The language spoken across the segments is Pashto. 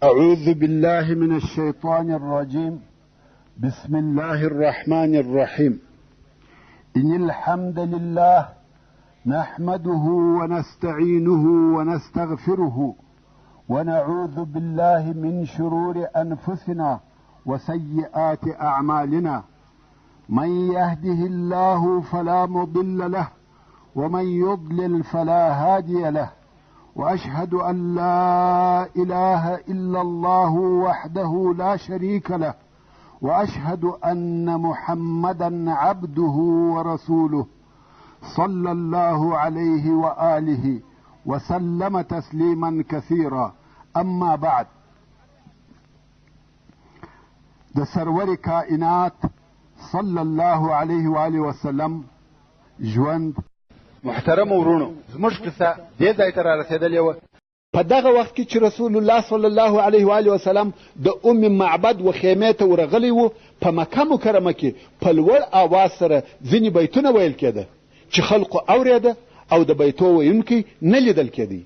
أعوذ بالله من الشيطان الرجيم. بسم الله الرحمن الرحيم. إن الحمد لله نحمده ونستعينه ونستغفره ونعوذ بالله من شرور أنفسنا وسيئات أعمالنا. من يهده الله فلا مضل له ومن يضلل فلا هادي له، وأشهد أن لا إله إلا الله وحده لا شريك له، وأشهد أن محمدا عبده ورسوله صلى الله عليه وآله وسلم تسليما كثيرا. أما بعد، د سرور کائنات صلی الله علیه و آله وسلم ژوند. محترم ورونو، زموږ قصه دې ځای ته رارسېدلې وه په دغه وخت کې چې رسول الله صلی الله علیه و آله وسلم د معبد و خیمې ته ورغلی و. په مکه مکرمه کې په لوړ آواز سره ځینې بیتونه ویل کېده چې خلقو اورېده او د بیتو ویونکی نه لیدل کېدی،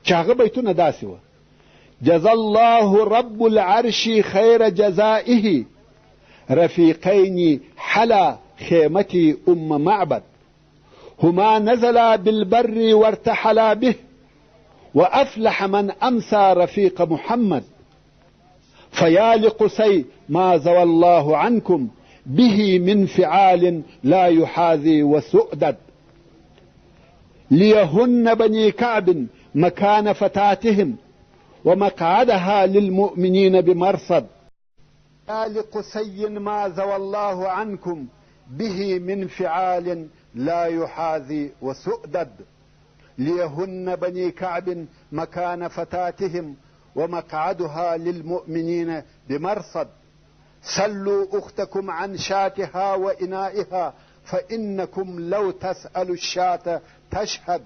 چې هغه بیتونه داسې وه: جزا الله رب العرش خیر جزائه رفیقین حلا خیمتی معبد هما نزلا بالبر وارتحلا به وأفلح من أمسى رفيق محمد فيا لقسي ما زوى الله عنكم به من فعال لا يحاذي وسؤدد ليهن بني كعب مكان فتاتهم ومقعدها للمؤمنين بمرصد. يا لقسي ما زوى الله عنكم به من فعال لا يحاذي وسؤدد ليهن بني كعب مكان فتاتهم ومقعدها للمؤمنين بمرصد. سلوا أختكم عن شاتها وإنائها فإنكم لو تسألوا الشاة تشهد.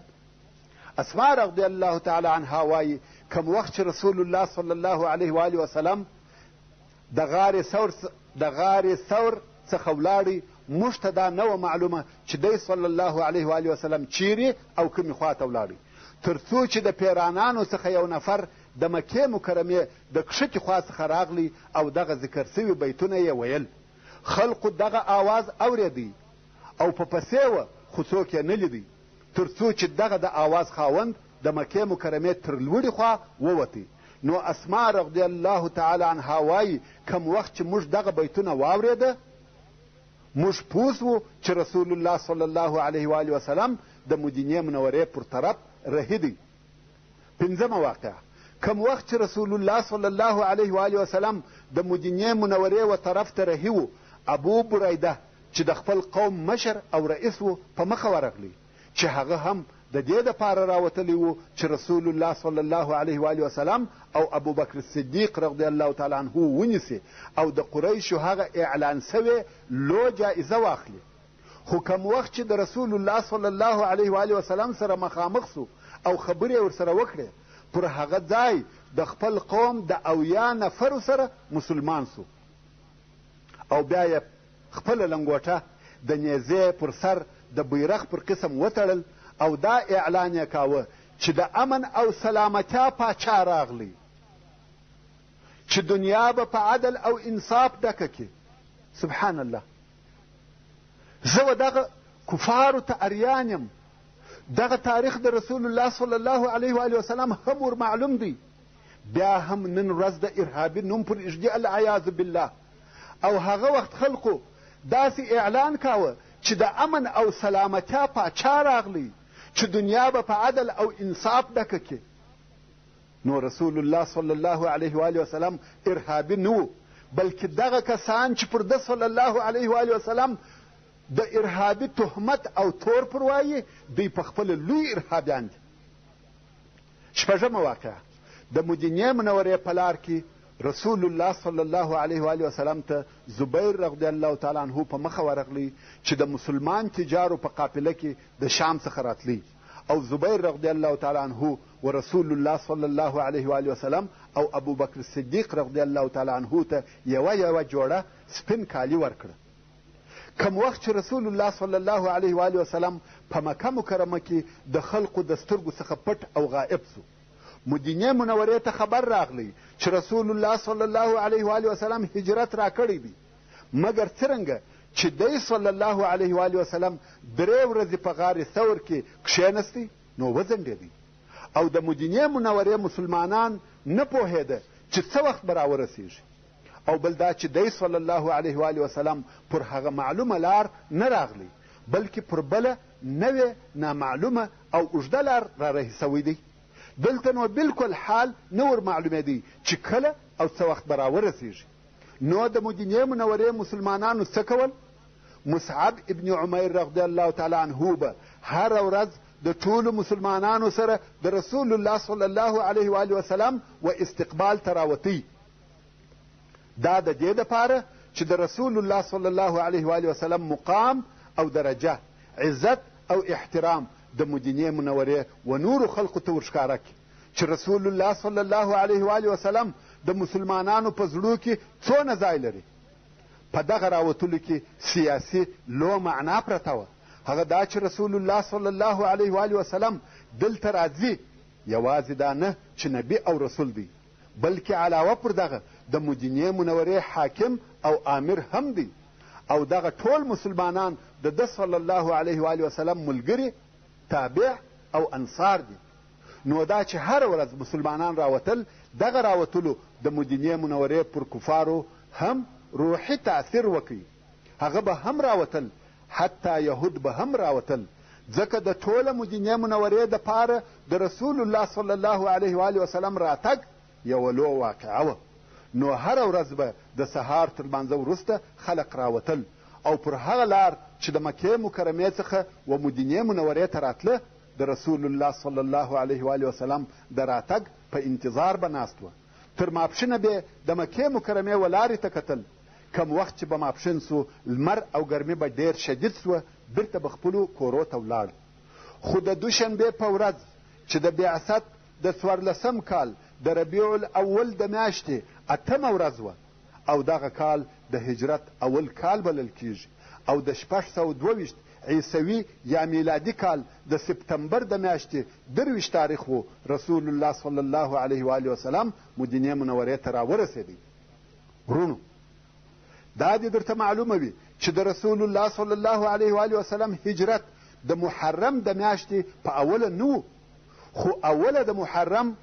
اسماء رضي الله تعالى عنها وايي كم وقت رسول الله صلى الله عليه وآله وسلم د غار ثور څخه ولاړی، موږ ته دا نه وه معلومه چې دی صلی الله علیه و آله وسلم چیرې او کومې خوا ته ولاړی، تر څو چې د پیرانانو څخه یو نفر د مکې مکرمې د کښتې خوا څخه راغلی او دغه ذکر سوي بیتونه یې ویل. خلقو دغه آواز اورېدی او په پسې وه، خو څوک یې نه لیدی، تر څو چې دغه د آواز خاوند د مکې مکرمې تر لوړې خوا ووتی. نو اسماء رضی الله تعالی عنها وایي کم وخت چې موږ دغه بیتونه واورېده، موږ پوه سو چې رسول الله صلی الله علیه و آله وسلم د مدینې منورې پر طرف رهي دی. پنځمه واقعه: کم وخت چې رسول الله صلی الله علیه و آله وسلم د مدینې منورې و طرف ته رهي و، ابو بریده چې د خپل قوم مشر او رئیس و په مخه ورغلی، چې هغه هم د دې دپاره راوتلی و چې رسول الله صلی الله علیه و آله وسلم او ابو بکر صدیق رضی الله تعالی عنه ونیسي او د قریشو هغه اعلان سوې لو جایزه واخلي. خو کم وخت چې د رسول الله صلی الله علیه و آله وسلم سره مخامخ سو او خبرې ورسره وکړې، پر هغه ځای د خپل قوم د 80 نفرو سره مسلمان سو او بیا یې خپله لنګوټه د نیزې پر سر د بیرغ پر قسم وتړل او دا اعلان یې کاوه چې د امن او سلامتیا پاچا راغلی، چې دنیا به په عدل او انصاف ډکه کې. سبحان الله. زه و دغه کفارو ته اریان یم، دغه تاریخ د رسول الله صلی الله علیه و آله وسلم هم ور معلوم دی، بیا هم نن ورځ د ارهابي نوم پر اږدي العیاذ بالله. او هغه وخت خلقو داسې اعلان کاوه چې د امن او سلامتیا پاچا راغلی، چې دنیا به په عدل او انصاف ډکه کې. نو رسول الله صلی الله علیه و آله وسلم ارهابي نه و، بلکې دغه کسان چې پر ده صلی الله علیه و آله وسلم د ارهابي تهمت او تور پر وایي، دوی په خپله لوی ارهابیان دي. شپږمه واقعه: د مدینې منورې په لار کې رسول الله صلی الله علیه و آله وسلم ته زبیر رضی الله تعالی عنه په مخه ورغلی چې د مسلمان تجارو په قافله کې د شام څخه راتلی، او زبیر رضی الله تعالی عنه و رسول الله صلی الله علیه و آله وسلم او ابو بکر صدیق رضی الله تعالی عنه ته یوه جوړه سپین کالی ورکړه. کم وخت چې رسول الله صلی الله علیه و آله وسلم په مکه مکرمه کې د خلقو د سترګو څخه پټ او غائب سو، مدینې منورې ته خبر راغلی چې رسول الله صلی الله علیه و وسلم هجرت را کړی دی، مګر څرنګه چې دی صلی الله علیه و وسلم 3 ورځې په غار ثور کې کښېنستی نو وځنډېدی، او د مدینې منورې مسلمانان نه پوهېده چې څه وخت به راورسېږي، او بل دا چې دی صلی الله علیه و وسلم پر هغه معلومه لار نه راغلی، بلکې پر بله نوې نامعلومه او اوږده لار را رهي سوی دی. دلته نو بلکل حال نه ور معلومېدی چې کله او څه وخت به راورسېږي. نو د مدینې منورې مسلمانانو څه کول؟ مصعب ابن عمیر رضی الله تعالی عنه به هره ورځ د ټولو مسلمانانو سره د رسول الله صلی الله علیه و وسلم و استقبال ته راوتی، دا د دې دپاره چې د رسول الله صلی الله علیه و وسلم مقام او درجه، عزت او احترام د مدینې منورې و نورو خلقو ته ورښکاره کړي چې رسول الله صلی الله علیه و وسلم د مسلمانانو په زړو کې څونه ځای لري. په دغه راوتلو کې سیاسي لو معنا پرته وه، هغه دا چې رسول الله صلی الله علیه و وسلم دلته راځي یوازې دا نه چې نبی او رسول دی، بلکې علاوه پر دغه د مدینې منورې حاکم او امیر هم دی، او دغه ټول مسلمانان د ده صلی الله علیه و وسلم ملګري، تابع او انصار دي. نو دا چې هر ورځ مسلمانان راوتل، دغه راوتلو د مدینې منورې پر کفارو هم روحي تاثیر وکړي، هغه به هم راوتل، حتی یهود به هم راوتل، ځکه د ټوله مدینې منورې دپاره د رسول الله صلی الله علیه و وسلم راتګ یوه لو واقعه وه. نو هره ورځ به د سهار تر لمانځه وروسته خلق راوتل، او پر هغه لار چې د مکې مکرمې څخه و مدینې منورې ته راتله د رسول الله صلی الله علیه و وسلم د راتګ په انتظار به ناست وه. تر ماپښینه به د مکې مکرمې و لارې ته کتل، کم وخت چې به ماپښین سو لمر او ګرمي به ډېر شدید سوه، بیرته به خپلو کورو ته ولاړ. خو د دوشنبې په ورځ چې د بعثت د 14 کال د ربیع الاول د میاشتې 8مه ورځ وه، او دغه کال د هجرت اول کال بلل کیږي، او د 622 عیسوي یا میلادي کال د سپتمبر د میاشتې 23 تاریخ و رسول الله صلی الله علیه و وسلم مدینې منورې ته راورسېدی. ورونو، دا دې درته معلومه وي چې د رسول الله صلی الله علیه و وسلم هجرت د محرم د میاشتې په اوله نه و، خو اوله د محرم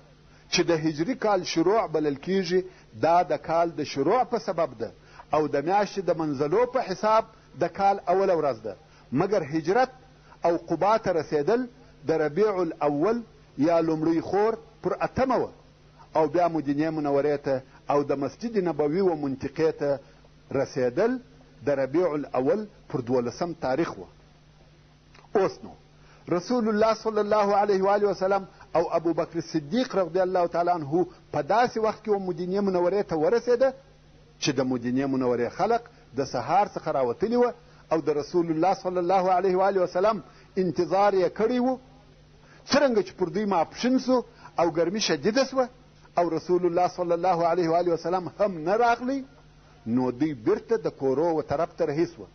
چې د هجري کال شروع بلل کیږي، دا د کال د شروع په سبب ده، او د میاشتې د منزلو په حساب د کال اوله ورځ ده، مګر هجرت او قبا ته رسېدل د ربیع الاول یا لومړی خور پر 8مه وه، او بیا مدینې منورې ته او د مسجد نبوي و منطقې ته رسېدل د ربیع الاول پر 12 تاریخ وه. اوس نو رسول الله صلی الله علیه و وسلم او ابو بکر صدیق رضی الله تعالی عنه په داسې وخت کې و مدینې منورې ته ورسېده چې د مدینې منورې خلق د سهار څخه راوتلي وه، او د رسول الله صلی الله علیه و وسلم انتظار یې کړی و. څرنګه چې پر دوی ماپښین سو او ګرمي شدیده سوه او رسول الله صلی الله علیه و وسلم هم نه راغلی، نو دوی بیرته د کورو و طرف ته رهي سوه.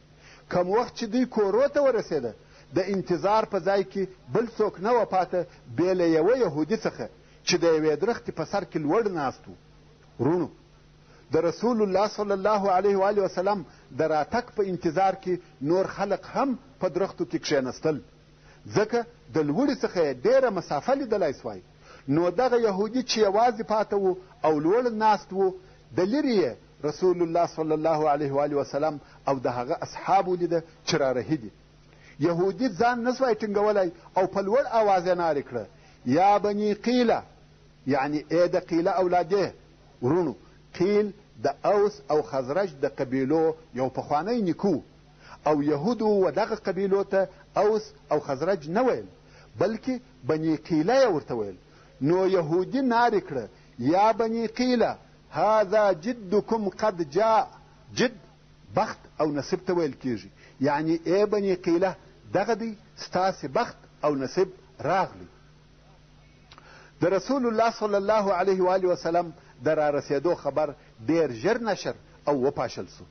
کم وخت چې دوی کورو ته ورسېده، د انتظار په ځای کې بل څوک نه و پاته بې له یوه یهودي څخه چې د یوې درختې په سر کې لوړ ناست و. ورونو، د رسول الله صلی الله علیه و وسلم د راتګ په انتظار کې نور خلق هم په درختو کې کښېنستل، ځکه د لوړې څخه یې ډېره مسافه لیدلی سوای. نو دغه یهودي چې یوازې پاته و او لوړ ناست و، د لرې یې رسول الله صلی الله علیه و وسلم او د هغه اصحاب ولیده چې رارهي دي. یهودي ځان نسوای ټینګولی او په لوړ اواز یې نارې کړه: یا بني قیله، یعنی ای د قیله اولادې. ورونو، قیل د اوس او خزرج د قبیلو یو پخوانی نیکو، او یهودو و دغه قبیلو ته اوس او خزرج نه ویل، بلکې بني قیله یې ورته ویل. نو یهودي نارې کړه: یا بني قیله هذا جدکم قد جاء. جد بخت او نصیب ته ویل کیږي، یعنی ای بني قیله دغه دی ستاسې بخت او نصیب راغلی. د رسول الله صلی الله علیه و وسلم د رارسېدو خبر ډېر ژر نشر او وپاشل سو.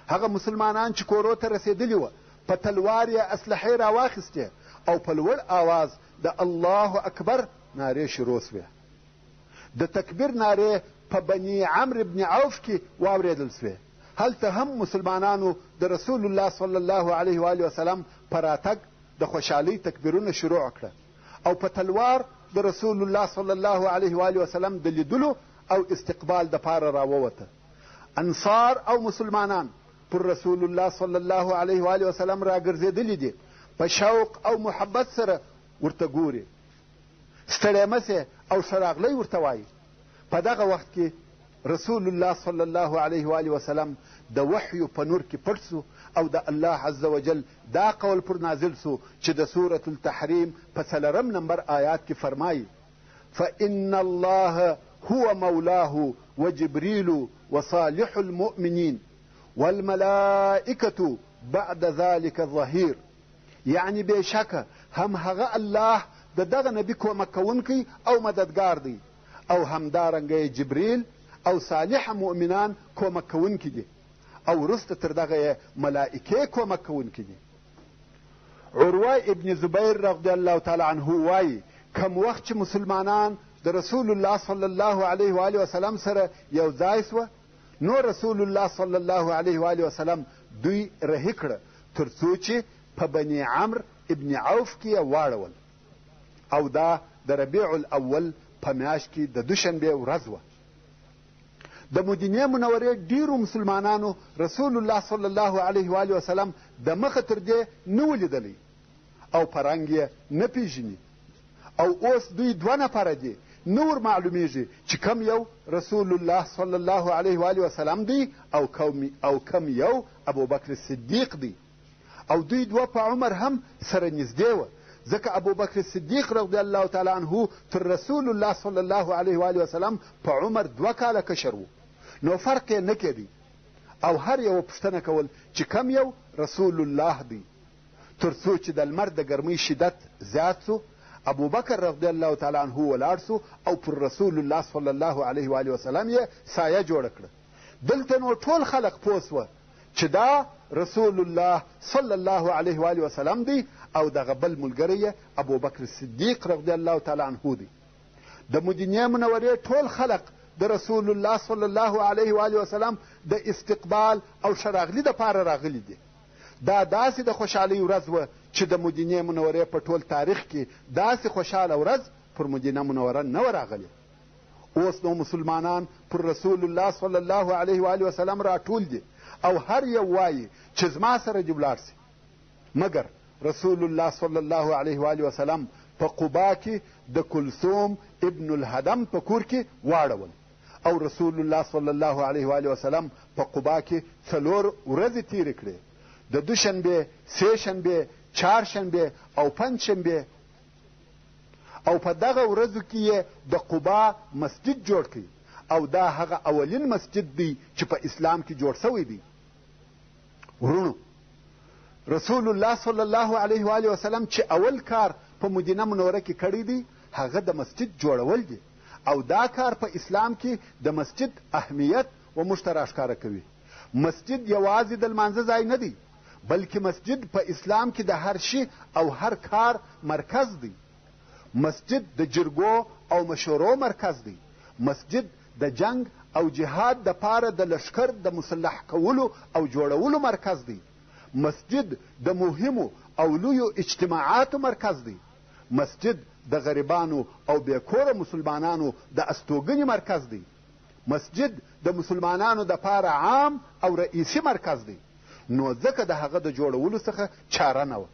هغه مسلمانان چې کورو ته رسېدلي وه په تلوار یې اسلحې راواخیستې او په لوړ آواز د الله اکبر نارې شروع سوې. د تکبیر نارې په بني عمرو بن عوف کې واورېدل سوې. هلته هم مسلمانانو د رسول الله صلی الله علیه و وسلم په راتګ د خوشحالۍ تکبیرونه شروع کړه او په تلوار د رسول الله صلی الله علیه و وسلم د لیدلو او استقبال دپاره راووته. انصار او مسلمانان پر رسول الله صلی الله علیه و وسلم راګرځېدلي دي، په شوق او محبت سره ورته ګوري، ستړی مه سې او ښه راغلی ورته وایي. په دغه وخت کې رسول الله صلی الله علیه و وسلم د وحیو په نور کې پټ سو او د الله عز وجل دا قول پر نازل سو چې د سورة التحریم په 4 نمبر آیات کې فرمایي: فإن الله هو مولاه وجبريل وصالح المؤمنين والملائكة بعد ذلك ظهير. یعنی بېشکه هم هغه الله د دغه نبي کومک کوونکی او مددګار دی او همدارنګه جبریل او صالح مؤمنان کومک کوونکي دي او وروسته تر دغه ملائکې کومک کوونکي دي. عروه ابن زبیر رضی الله تعالی عنه وایي کم وخت چې مسلمانان د رسول الله صلی الله علیه و وسلم سره یو ځای سوه نو رسول الله صلی الله علیه و وسلم دوی رهي کړه تر څو چې په بني عمرو ابن عوف کې یې واړول او دا د ربیع الاول په میاشت کې د دوشنبې ورځ وه. د مدینې منورې ډیرو مسلمانانو رسول الله صلی الله علیه و وسلم د مخه تر دې نه و لیدلی او په رنګ یې نه پیژني او اوس دوی 2 نفره دي، نه ور معلومیږي چې کم یو رسول الله صلی الله علیه و وسلم دی او کم یو ابوبکر صدیق دی او دوی 2 په عمر هم سره نږدې وه، ځکه ابوبکر صدیق رضی الله تعالی عنه تر رسول الله صلی الله علیه و وسلم په عمر 2 کاله کشر و، نو فرق یې نه کېدی او هر یو پوښتنه کول چې کم یو رسول الله دی. تر څو چې د لمر د ګرمۍ شدت زیات سو ابوبکر رضی الله تعالی عنه ولاړ سو او پر رسول الله صلی الله علیه و وسلم یې سایه جوړه کړه. دلته نو ټول خلق پوه سوه چې دا رسول الله صلی الله علیه و وسلم دی او دغه بل ملګری یې ابوبکر صدیق رضی الله تعالی عنه دی. د مدینې منورې ټول خلق د رسول الله صلی الله علیه و وسلم د استقبال او شراغلی دپاره راغلي دي. دا داسې د خوشحالۍ ورځ وه چې د مدینې منورې په ټول تاریخ کې داسې خوشحاله ورځ پر مدینه منوره نه وه راغلې. اوس نو مسلمانان پر رسول الله صلی الله علیه و وسلم راټول دي او هر یو وایي چې زما سره دې ولاړ سي، مګر رسول الله صلی الله علیه و وسلم په قبا کې د کلثوم ابن الهدم په کور کې واړول او رسول الله صلی الله علیه و وسلم په قبا کې 4 ورځې تیرې کړې، د دوشنبې، سهشنبې، چهارشنبې او پنجشنبې او په دغه ورځو کې یې د قبا مسجد جوړ کړي او دا هغه اولین مسجد دی چې په اسلام کې جوړ شوی دی. ورونو، رسول الله صلی الله علیه و وسلم چې اول کار په مدینه منوره کې کړی دی هغه د مسجد جوړول دي او دا کار په اسلام کې د مسجد اهمیت و موږ ته راښکاره کوي. مسجد یوازې د لمانځه ځای نه دی بلکې مسجد په اسلام کې د هر شي او هر کار مرکز دی. مسجد د جرګو او مشورو مرکز دی. مسجد د جنگ او جهاد د پاره د لشکر د مسلح کولو او جوړولو مرکز دی. مسجد د مهمو او لویو اجتماعاتو مرکز دی. مسجد د غریبانو او بیکوره مسلمانانو د استوګنې مرکز دی. مسجد د مسلمانانو د پاره عام او رئیسي مرکز دی. نو ځکه د هغه د جوړولو څخه چاره نه وه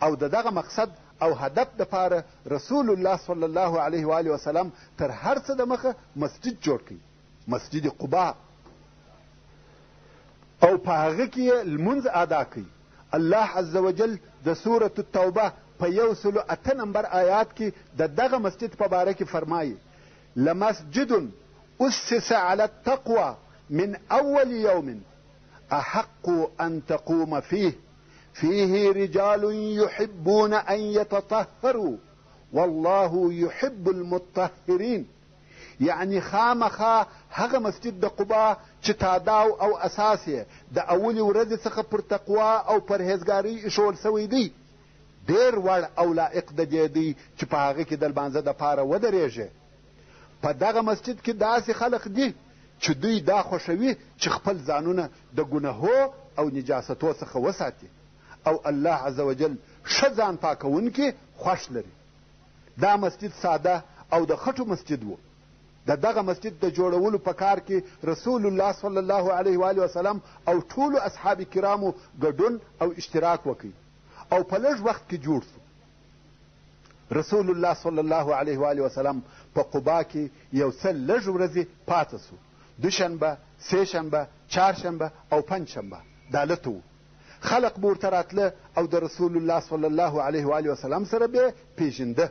او د دغه مقصد او هدف دپاره رسول الله صلی الله علیه و وسلم تر هر څه د مخه مسجد جوړ کړي، مسجد قبا، او په هغه کې یې لمونځ ادا کوي. الله عز وجل د سورة التوبه په 108 نمبر آیات کې د دغه مسجد په باره کې فرمایي: لمسجد اسس على التقوى من اول يوم احق ان تقوم فيه رجال يحبون ان يتطهروا والله يحب المطهرين. یعنی خامخا هغه مسجد د قبا چې تاداو او اساس یې د اولې ورځې څخه پر تقوا او پرهیزګارۍ ایښول سوی دی، ډېر وړ او لایق د دې دی چې په هغه کې د لمانځه دپاره ودرېږي. په دغه مسجد کې داسې خلق دي چې دوی دا خوښوي چې خپل ځانونه د ګناهو او نجاستو څخه وساتي او الله عز وجل ښه ځان پاکونکي خوښ لري. دا مسجد ساده او د خټو مسجد و. د دغه مسجد د جوړولو په کار کې رسول الله صلی الله علیه و آله وسلم او ټولو اصحاب کرامو ګډون او اشتراک وکړي او په لږ وخت کې جوړ شو. رسول الله صلی الله علیه و آله وسلم په قبا کې یو څه لږ ورځې پاته سو. دوشنبه، سهشنبه، چهارشنبه او پنجشنبه دا لته و. خلق به ورته راتله او د رسول الله صلی الله علیه و آله وسلم سره به پیژنده.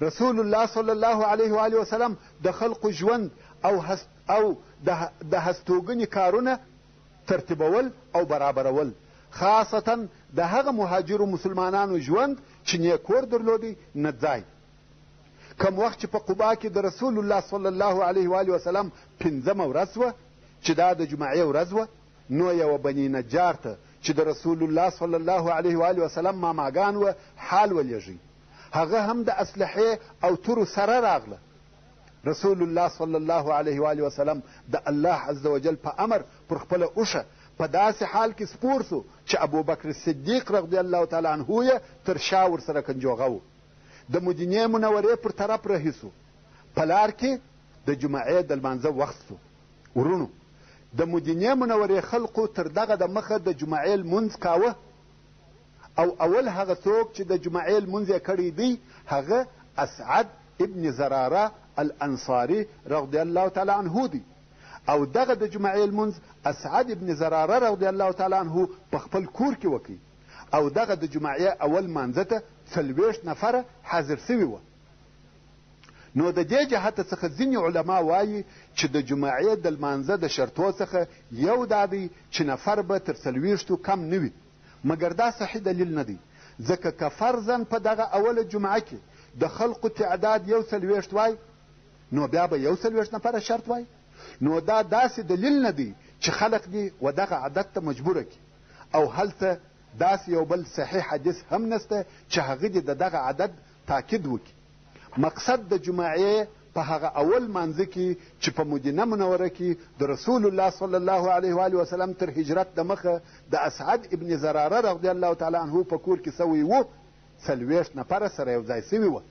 رسول الله صلی الله علیه و آله وسلم د خلقو ژوند او د هستوګنې کارونه ترتیبول او برابرول، خاصتا د هغه مهاجرو مسلمانانو ژوند چې نه کور درلودی نه ځای. کم وخت چې په قبا کې د رسول الله صلی الله علیه و آله وسلم 5مه ورځ وه چې دا د جمعې ورځ وه، نو یوه بني نجار ته چې د رسول الله صلی الله علیه و آله وسلم ماماګان وه حال ولیږي. هغه هم د اسلحې او تورو سره راغله. رسول الله صلی الله علیه و آله وسلم د الله عز وجل په امر پر خپله اوښه په داسې حال کې سپور سو چې ابوبکر صدیق رضی الله تعالی عنه یې تر شا ورسره کنجوغه و. د مدینې منورې پر طرف رهي سو. په لار کې د جمعې د لمانځه وخت سو. ورونو، د مدینې منورې خلقو تر دغه د مخه د جمعې لمونځ کاوه او اول هغه څوک چې د جمعې لمونځ یې کړی دی هغه اسعد ابن زراره الانصاري رضی الله تعالی عنه دی. او دغه د جمعې لمونځ اسعد ابن زراره رضی الله تعالی عنه په خپل کور کې وکړي او دغه د جمعې اول مانځه ته 40 نفره حاضر سوي وه. نو د دې جهته څخه ځینې علما وایي چې د جمعې د لمانځه د شرطو څخه یو دا دی چې نفر به تر 40 کم نه وي، مګر دا صحیح دلیل نه دی، ځکه که فرضاً په دغه اوله جمعه کې د خلقو تعداد 41 وای نو بیا به 41 نفره شرط وای. نو دا داسې دلیل نه دی چې خلق دې و دغه عدد ته مجبوره کړي او هلته داسې یو بل صحیح حدیث هم نسته چې هغه دې د دغه عدد تاکید وکړي. مقصد د جمعې په هغه اول مانځه کې چې په مدینه منوره کې د رسول الله صلی الله علیه و آله وسلم تر هجرت د مخه د اسعد ابن زراره رضی الله تعالی عنه په کور کې سوی و 40 نفره سره یو ځای سوي وه.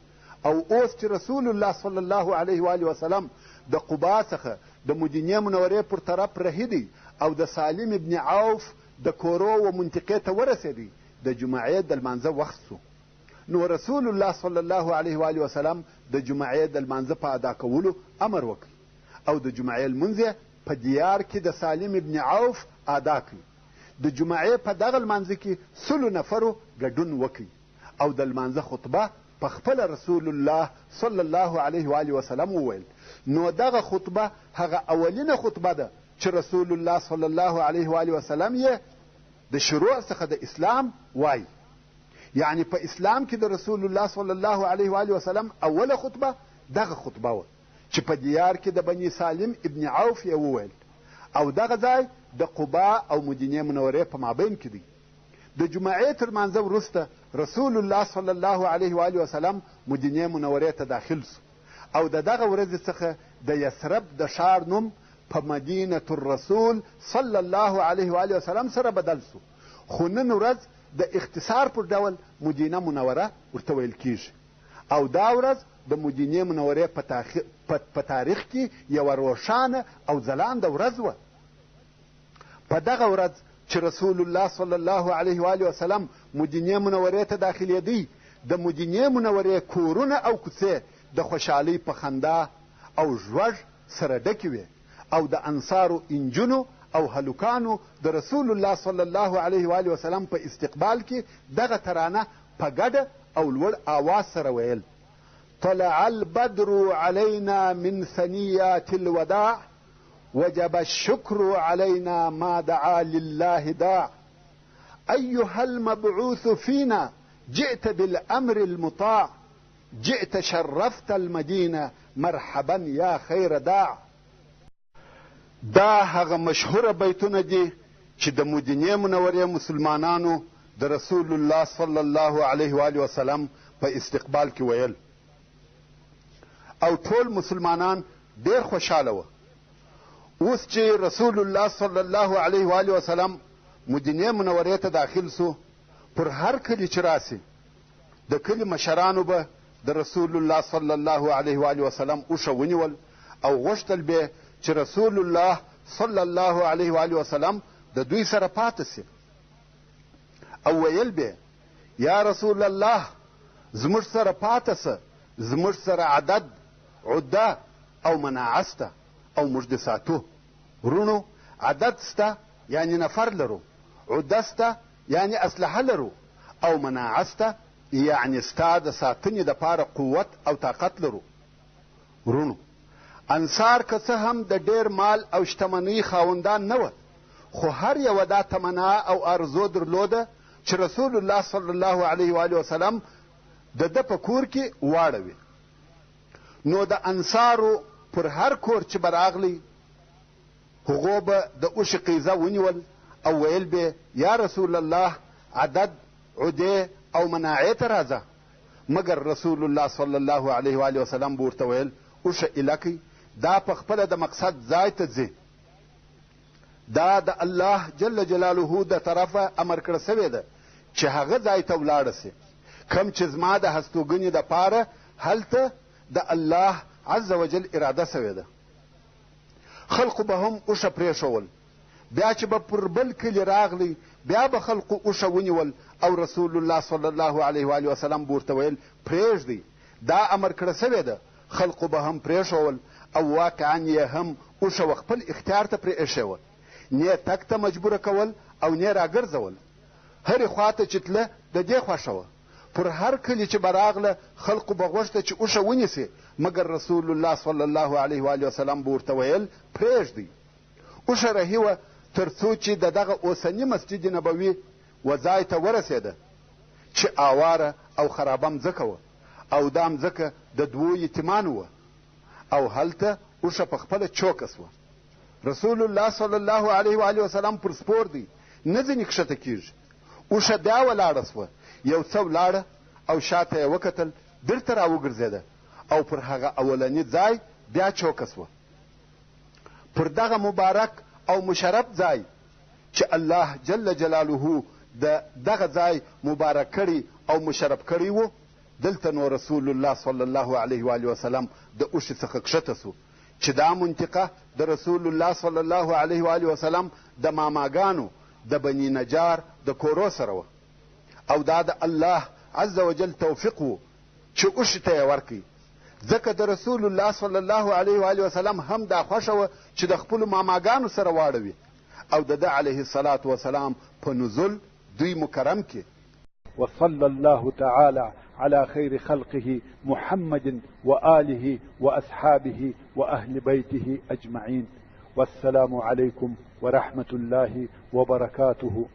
او اوس چې رسول الله صلی الله علیه و آله وسلم د قبا څخه د مدینې منورې پر طرف رهي دی او د سالم ابن عوف د کورو و منطقې ته ورسېدی، د جمعې د لمانځه وخت سو. نو رسول الله صلی الله علیه و آله وسلم د جمعې د لمانځه په ادا کولو امر وکړ او د جمعې لمونځ یې په دیار کې د سالم ابن عوف ادا کړ. د جمعې په دغه لمانځه کې 100 نفرو ګډون وکړي او د لمانځه خطبه په خپل رسول الله صلی الله علیه و آله وسلم وویل. نو دغه خطبه هغه اولینه خطبه ده چې رسول الله صلی الله علیه و آله وسلم یې د شروع څخه د اسلام وایي. یعنی په اسلام کې د رسول الله صلی الله علیه و آله وسلم اوله خطبه دغه خطبه وه چې په دیار کې د بني سالم ابن عوف یې وویل او دغه ځای د قبا او مدینې منورې په مابین کې دی. د جمعې تر لمانځه وروسته رسول الله صلی الله علیه و آله وسلم مدینې منورې ته داخل سو او د دغه ورځې څخه د یثرب د ښار نوم په مدینة الرسول صلی الله علیه و آله وسلم سره بدل سو. خو نن ورځ د اختصار پر ډول مدینه منوره ورته ویل کیږي او دا ورځ د مدینې منورې په تاریخ کې یوه روښانه او ځلانده ورځ وه. په دغه ورځ چې رسول الله صلی الله علیه و آله وسلم مدینې منورې ته داخلېدی، د مدینې منورې کورونه او کوڅې د خوشحالۍ په خندا او ژوږ سره ډکې وې او د انصارو انجونو او هلوکانو د رسول الله صلی الله علیه و آله وسلم په استقبال کې دغه ترانه په ګډه او لوړ آواز سره ویل: طلع البدر علينا من ثنيات الوداع وجب الشكر علينا ما دعا لله داع أيها المبعوث فينا جئت بالأمر المطاع جئت شرفت المدينة مرحبا يا خير داع. دا هغه مشهوره بیتونه دي چې د مدینې منورې مسلمانانو د رسول الله صلی الله علیه و آله وسلم په استقبال کې ویل. او ټول مسلمانان ډېر خوشحاله وه. اوس چې رسول الله صلی الله علیه و آله وسلم مدینې منورې ته داخل سو، پر هر کلي چې راسي د کلي مشرانو به د رسول الله صلی الله علیه و آله وسلم اوښه ونیول او غوښتل به چې رسول الله صلی الله علیه و آله وسلم د دوی سره پاتې سي او ویل به یا رسول الله زموږ سره پاتې سه، زموږ سره عدد، عده او مناعه سته او موږ دې ساتو. ورونو، عدد سته یعنی نفر لرو، عده سته یعنی اسلحه لرو، او مناعه سته یعنی ستا د ساتنې دپاره قوت او طاقت لرو. ورونو، انصار که څه هم د ډېر مال او شتمنۍ خاوندان نه وه، خو هر یوه دا تمنا او ارزو درلوده چې رسول الله صلی الله علیه و آله وسلم د ده په کور کې واړوي. نو د انصارو پر هر کور چې به راغلی، هغو به د اوښې قیزه ونیول او ویل به یا رسول الله عدد، عدې او مناعې ته راځه. مګر رسول الله صلی الله علیه و آله وسلم به ورته ویل اوښه الکئ، دا په خپله د مقصد ځای ته ځي، دا د الله جل جلاله د طرفه امر کړه سوې ده چې هغه ځای ته ولاړه سي کوم چې زما د هستوګنې دپاره هلته د الله عز وجل اراده سوې ده. خلقو به هم اوښه پرېښول، بیا چې به پر بل کلي راغلی بیا به خلقو اوښه ونیول او رسول الله صلی الله علیه و آله وسلم به ورته ویل پرېږدئ، دا امر کړه سوې ده. خلقو به هم پرېښول او واقعا یې هم اوښه خپل اختیار ته پرې ایښې وه، نه تګ ته مجبوره کول او نه راګرځول. هرې خوا ته چې تله د دې خوښه وه. پر هر کلي چې به راغله خلقو به غوښته چې اوښه ونیسي، مګر رسول الله صلی الله علیه و آله وسلم به ورته ویل پرېږدئ. اوښه رهي وه تر څو چې د دغه اوسني مسجد نبوي و ځای ته ورسېده چې اواره او خرابه مځکه وه او دا مځکه د دوو یتیمانو وه او هلته اوښه په خپله چوکه سوه. رسول الله صلی الله علیه و آله وسلم پر سپور دی، نه ځینې کښته کېږي. اوښه بیا ولاړه سوه، یو څه ولاړه او شاته یې وکتل، بیرته راوګرځېده او پر هغه اولني ځای بیا چوکه سوه. پر دغه مبارک او مشرف ځای چې الله جل جلاله د دغه ځای مبارک کړي او مشرف کړي وو، دلته نو رسول الله صلی الله علیه و آله وسلم د اوښې څخه کښته سو چې دا منطقه د رسول الله صلی الله علیه و آله وسلم د ماماګانو د بني نجار د کورو سره وه او دا د الله عز وجل توفیق و چې اوښې ته یې ورکړي. ځکه د رسول الله صلی الله علیه و آله وسلم هم دا خوښه وه چې د خپلو ماماګانو سره واړوي او د ده علیه الصلاة وسلام په نزول دوی مکرم کې. وصلى الله تعالى على خير خلقه محمد وآله وأصحابه وأهل بيته أجمعين. والسلام عليكم ورحمة الله وبركاته.